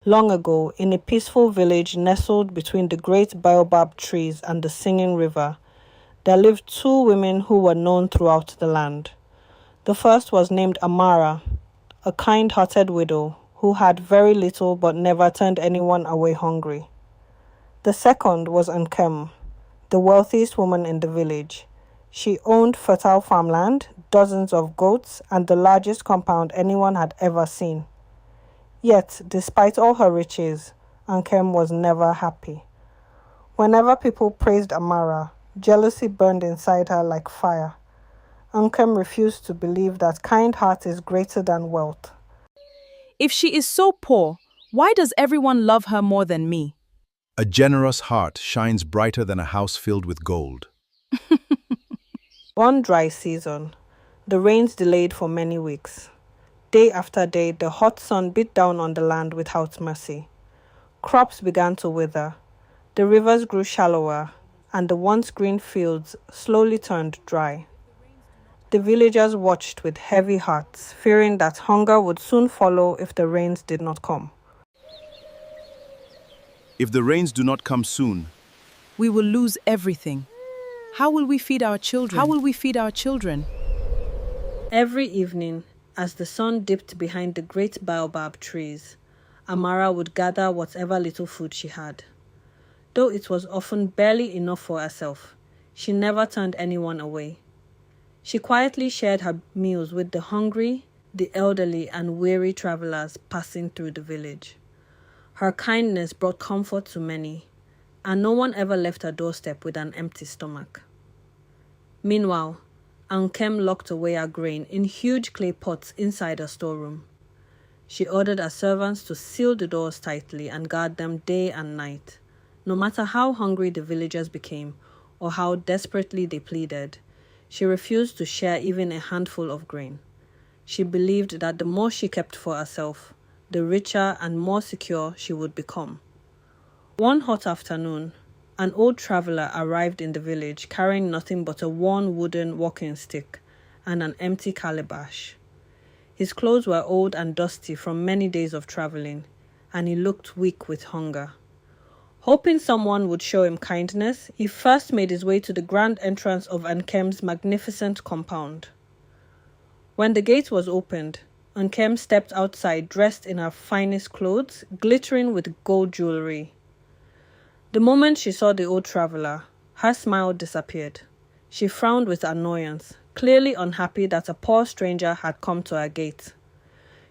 Long ago, in a peaceful village nestled between the great baobab trees and the singing river, there lived two women who were known throughout the land. The first was named Amara, a kind-hearted widow who had very little but never turned anyone away hungry. The second was Ankem, the wealthiest woman in the village. She owned fertile farmland, dozens of goats, and the largest compound anyone had ever seen. Yet, despite all her riches, Ankem was never happy. Whenever people praised Amara, jealousy burned inside her like fire. Ankem refused to believe that kind heart is greater than wealth. If she is so poor, why does everyone love her more than me? A generous heart shines brighter than a house filled with gold. One dry season, the rains delayed for many weeks. Day after day, the hot sun beat down on the land without mercy. Crops began to wither. The rivers grew shallower, and the once green fields slowly turned dry. The villagers watched with heavy hearts, fearing that hunger would soon follow if the rains did not come. If the rains do not come soon, We will lose everything. How will we feed our children? How will we feed our children? Every evening, as the sun dipped behind the great baobab trees, Amara would gather whatever little food she had. Though it was often barely enough for herself, she never turned anyone away. She quietly shared her meals with the hungry, the elderly, and weary travelers passing through the village. Her kindness brought comfort to many, and no one ever left her doorstep with an empty stomach. Meanwhile, Ankem locked away her grain in huge clay pots inside her storeroom. She ordered her servants to seal the doors tightly and guard them day and night. No matter how hungry the villagers became or how desperately they pleaded, she refused to share even a handful of grain. She believed that the more she kept for herself, the richer and more secure she would become. One hot afternoon, an old traveler arrived in the village carrying nothing but a worn wooden walking stick and an empty calabash. His clothes were old and dusty from many days of traveling, and he looked weak with hunger. Hoping someone would show him kindness, he first made his way to the grand entrance of Ankem's magnificent compound. When the gate was opened, Ankem stepped outside dressed in her finest clothes, glittering with gold jewelry. The moment she saw the old traveler, her smile disappeared. She frowned with annoyance, clearly unhappy that a poor stranger had come to her gate.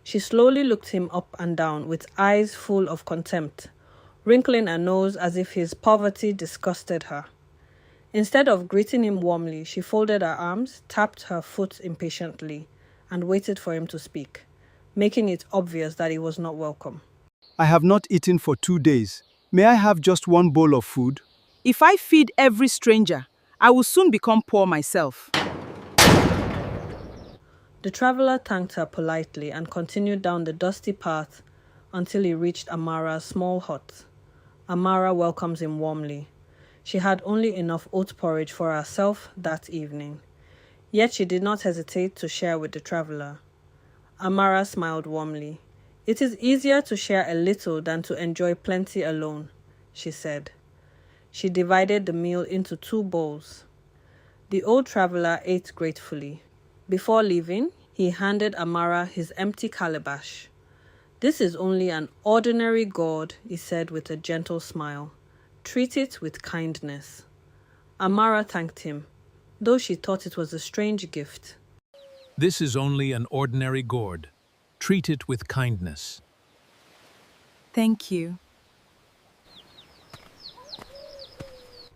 She slowly looked him up and down with eyes full of contempt, wrinkling her nose as if his poverty disgusted her. Instead of greeting him warmly, she folded her arms, tapped her foot impatiently, and waited for him to speak, making it obvious that he was not welcome. I have not eaten for 2 days. May I have just one bowl of food? If I feed every stranger, I will soon become poor myself. The traveler thanked her politely and continued down the dusty path until he reached Amara's small hut. Amara welcomes him warmly. She had only enough oat porridge for herself that evening. Yet she did not hesitate to share with the traveler. Amara smiled warmly. "It is easier to share a little than to enjoy plenty alone," she said. She divided the meal into 2 bowls. The old traveler ate gratefully. Before leaving, he handed Amara his empty calabash. "This is only an ordinary gourd," he said with a gentle smile. "Treat it with kindness." Amara thanked him, though she thought it was a strange gift. This is only an ordinary gourd. Treat it with kindness. Thank you.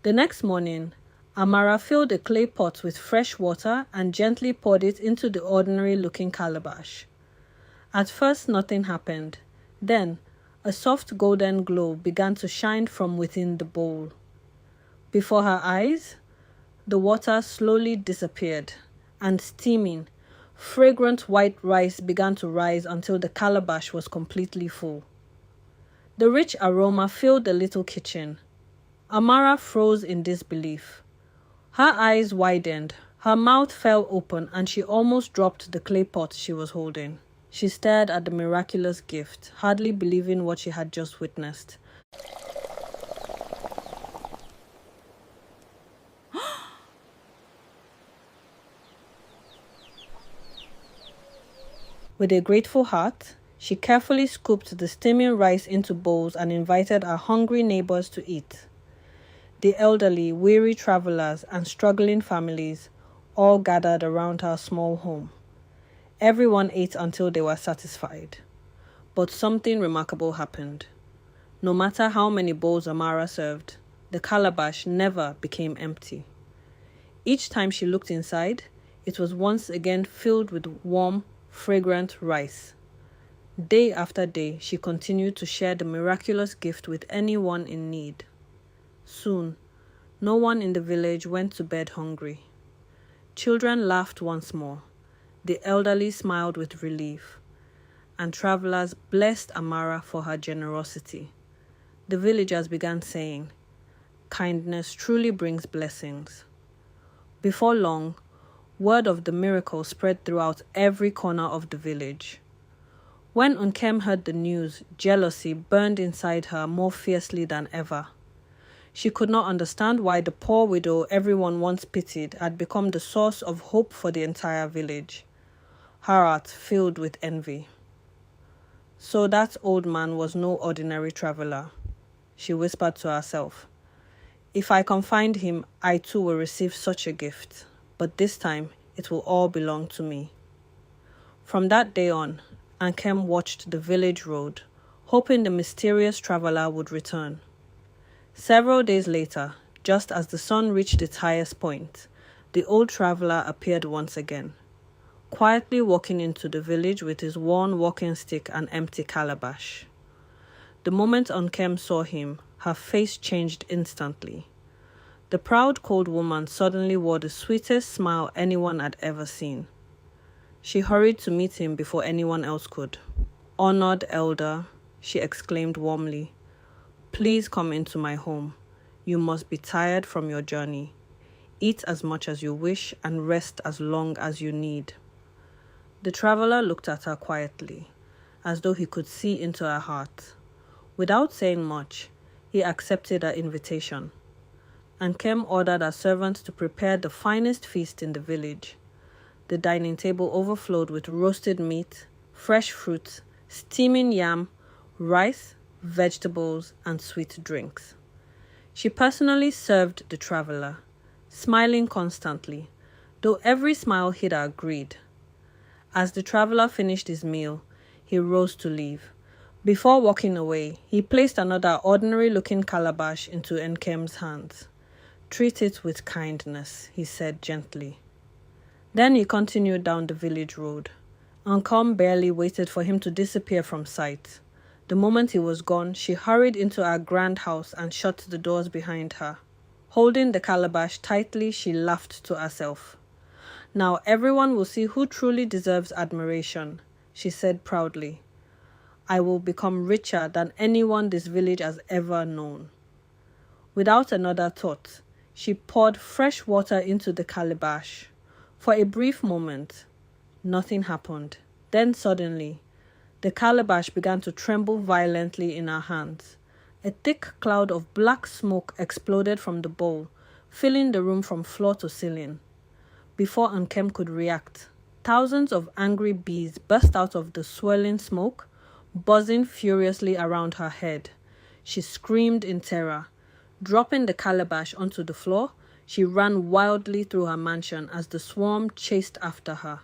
The next morning, Amara filled a clay pot with fresh water and gently poured it into the ordinary-looking calabash. At first, nothing happened. Then, a soft golden glow began to shine from within the bowl. Before her eyes, the water slowly disappeared, and steaming, fragrant white rice began to rise until the calabash was completely full. The rich aroma filled the little kitchen. Amara froze in disbelief. Her eyes widened, her mouth fell open, and she almost dropped the clay pot she was holding. She stared at the miraculous gift, hardly believing what she had just witnessed. With a grateful heart, she carefully scooped the steaming rice into bowls and invited her hungry neighbors to eat. The elderly, weary travelers, and struggling families all gathered around her small home. Everyone ate until they were satisfied. But something remarkable happened. No matter how many bowls Amara served, the calabash never became empty. Each time she looked inside, it was once again filled with warm, fragrant rice. Day after day, she continued to share the miraculous gift with anyone in need. Soon, no one in the village went to bed hungry. Children laughed once more. The elderly smiled with relief, and travelers blessed Amara for her generosity. The villagers began saying, "Kindness truly brings blessings." Before long, word of the miracle spread throughout every corner of the village. When Ankem heard the news, jealousy burned inside her more fiercely than ever. She could not understand why the poor widow everyone once pitied had become the source of hope for the entire village. Her heart filled with envy. So that old man was no ordinary traveler, she whispered to herself. If I can find him, I too will receive such a gift, but this time it will all belong to me. From that day on, Ankem watched the village road, hoping the mysterious traveler would return. Several days later, just as the sun reached its highest point, the old traveler appeared once again, quietly walking into the village with his worn walking stick and empty calabash. The moment Ankem saw him, her face changed instantly. The proud, cold woman suddenly wore the sweetest smile anyone had ever seen. She hurried to meet him before anyone else could. "Honored elder," she exclaimed warmly, "please come into my home. You must be tired from your journey. Eat as much as you wish and rest as long as you need." The traveler looked at her quietly, as though he could see into her heart. Without saying much, he accepted her invitation. Ankem ordered her servants to prepare the finest feast in the village. The dining table overflowed with roasted meat, fresh fruit, steaming yam, rice, vegetables, and sweet drinks. She personally served the traveler, smiling constantly, though every smile hid her greed. As the traveler finished his meal, he rose to leave. Before walking away, he placed another ordinary-looking calabash into Ankem's hands. "Treat it with kindness," he said gently. Then he continued down the village road. Ankem barely waited for him to disappear from sight. The moment he was gone, she hurried into her grand house and shut the doors behind her. Holding the calabash tightly, she laughed to herself. "Now everyone will see who truly deserves admiration," she said proudly. "I will become richer than anyone this village has ever known." Without another thought, she poured fresh water into the calabash. For a brief moment, nothing happened. Then suddenly, the calabash began to tremble violently in her hands. A thick cloud of black smoke exploded from the bowl, filling the room from floor to ceiling. Before Ankem could react, thousands of angry bees burst out of the swirling smoke, buzzing furiously around her head. She screamed in terror. Dropping the calabash onto the floor, she ran wildly through her mansion as the swarm chased after her.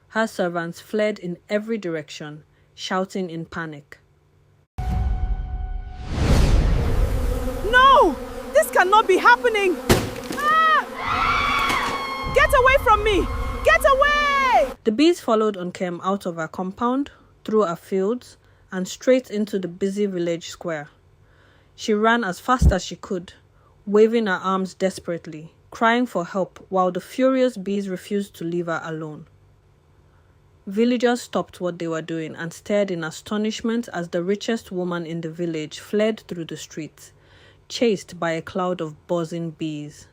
Her servants fled in every direction, shouting in panic. No! This cannot be happening! Ah! Get away from me! Get away! The bees followed Ankem out of her compound, through her fields, and straight into the busy village square. She ran as fast as she could, waving her arms desperately, crying for help while the furious bees refused to leave her alone. Villagers stopped what they were doing and stared in astonishment as the richest woman in the village fled through the streets, chased by a cloud of buzzing bees.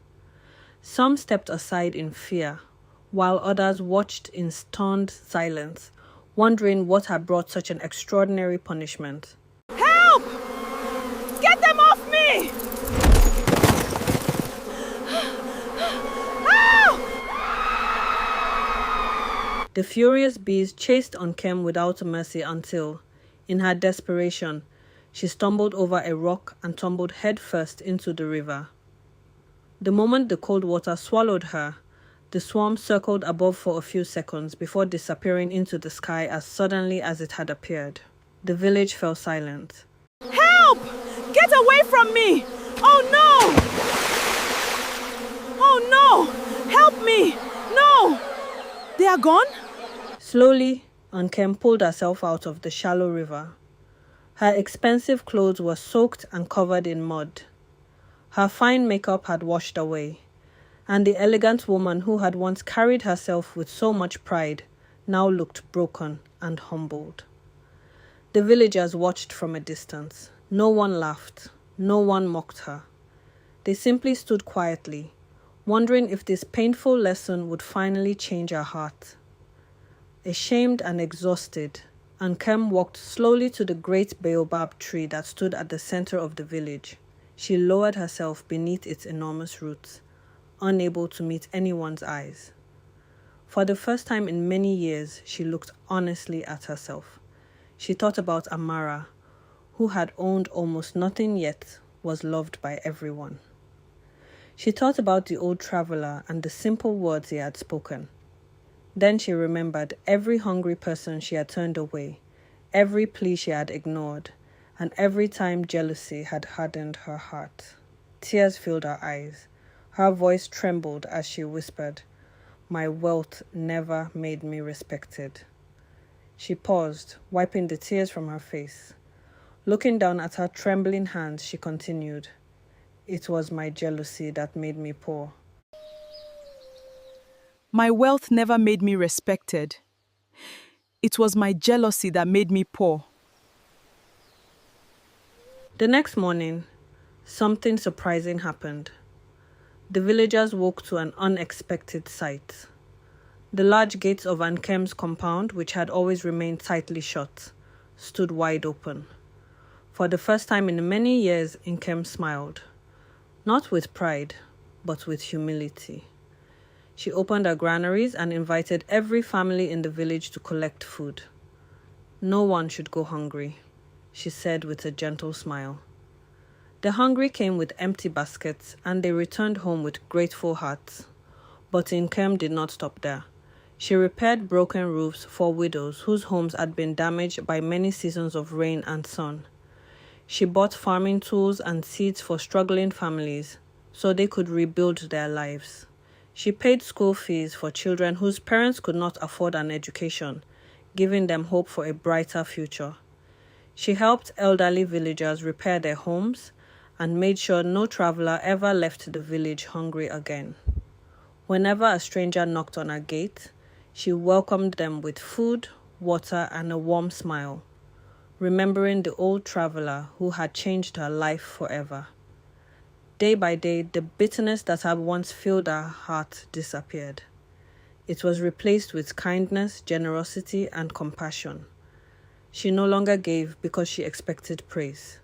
Some stepped aside in fear, while others watched in stunned silence, wondering what had brought such an extraordinary punishment. Help! Get them off me! The furious bees chased Ankem without mercy until, in her desperation, she stumbled over a rock and tumbled headfirst into the river. The moment the cold water swallowed her, the swarm circled above for a few seconds before disappearing into the sky as suddenly as it had appeared. The village fell silent. Help! Get away from me! Oh no! Oh no! Help me! No! They are gone? Slowly, Ankem pulled herself out of the shallow river. Her expensive clothes were soaked and covered in mud. Her fine makeup had washed away, and the elegant woman who had once carried herself with so much pride now looked broken and humbled. The villagers watched from a distance. No one laughed. No one mocked her. They simply stood quietly, wondering if this painful lesson would finally change her heart. Ashamed and exhausted, Ankem walked slowly to the great baobab tree that stood at the center of the village. She lowered herself beneath its enormous roots, unable to meet anyone's eyes. For the first time in many years, she looked honestly at herself. She thought about Amara, who had owned almost nothing yet was loved by everyone. She thought about the old traveler and the simple words he had spoken. Then she remembered every hungry person she had turned away, every plea she had ignored, and every time jealousy had hardened her heart. Tears filled her eyes. Her voice trembled as she whispered, "My wealth never made me respected." She paused, wiping the tears from her face. Looking down at her trembling hands, she continued, "It was my jealousy that made me poor." My wealth never made me respected. It was my jealousy that made me poor. The next morning, something surprising happened. The villagers woke to an unexpected sight. The large gates of Ankem's compound, which had always remained tightly shut, stood wide open. For the first time in many years, Ankem smiled. Not with pride, but with humility. She opened her granaries and invited every family in the village to collect food. "No one should go hungry," she said with a gentle smile. The hungry came with empty baskets and they returned home with grateful hearts. But Ankem did not stop there. She repaired broken roofs for widows whose homes had been damaged by many seasons of rain and sun. She bought farming tools and seeds for struggling families so they could rebuild their lives. She paid school fees for children whose parents could not afford an education, giving them hope for a brighter future. She helped elderly villagers repair their homes and made sure no traveler ever left the village hungry again. Whenever a stranger knocked on her gate, she welcomed them with food, water, and a warm smile, remembering the old traveler who had changed her life forever. Day by day, the bitterness that had once filled her heart disappeared. It was replaced with kindness, generosity, and compassion. She no longer gave because she expected praise.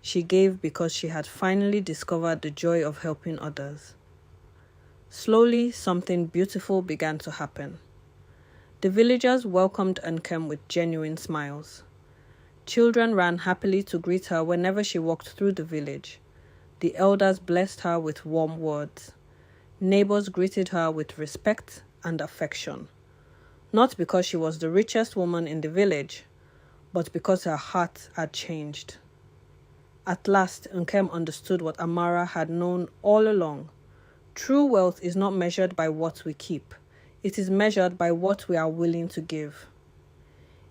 She gave because she had finally discovered the joy of helping others. Slowly, something beautiful began to happen. The villagers welcomed Ankem with genuine smiles. Children ran happily to greet her whenever she walked through the village. The elders blessed her with warm words. Neighbors greeted her with respect and affection. Not because she was the richest woman in the village, but because her heart had changed. At last, Ankem understood what Amara had known all along. True wealth is not measured by what we keep. It is measured by what we are willing to give.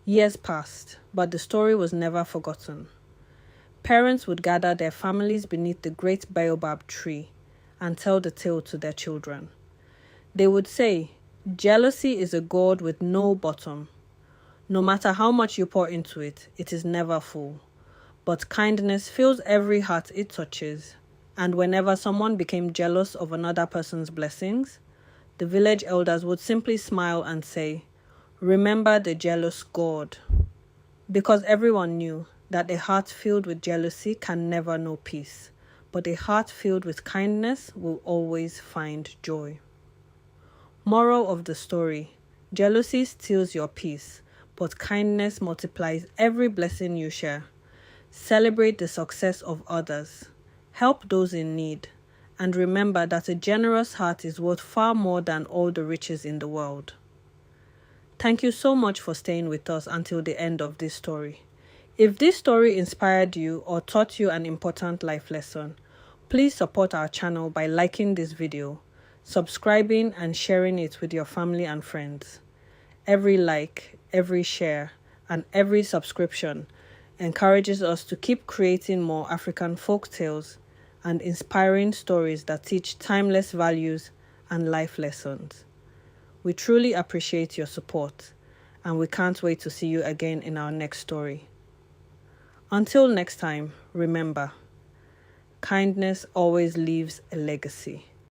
Years passed, but the story was never forgotten. Parents would gather their families beneath the great baobab tree and tell the tale to their children. They would say, "Jealousy is a gourd with no bottom. No matter how much you pour into it, it is never full. But kindness fills every heart it touches." And whenever someone became jealous of another person's blessings, the village elders would simply smile and say, Remember the jealous gourd. Because everyone knew that a heart filled with jealousy can never know peace, but a heart filled with kindness will always find joy. Moral of the story: jealousy steals your peace, but kindness multiplies every blessing you share. Celebrate the success of others. Help those in need. And remember that a generous heart is worth far more than all the riches in the world. Thank you so much for staying with us until the end of this story. If this story inspired you or taught you an important life lesson, please support our channel by liking this video, subscribing and sharing it with your family and friends. Every like, every share, and every subscription encourages us to keep creating more African folk tales and inspiring stories that teach timeless values and life lessons. We truly appreciate your support, and we can't wait to see you again in our next story. Until next time, remember, kindness always leaves a legacy.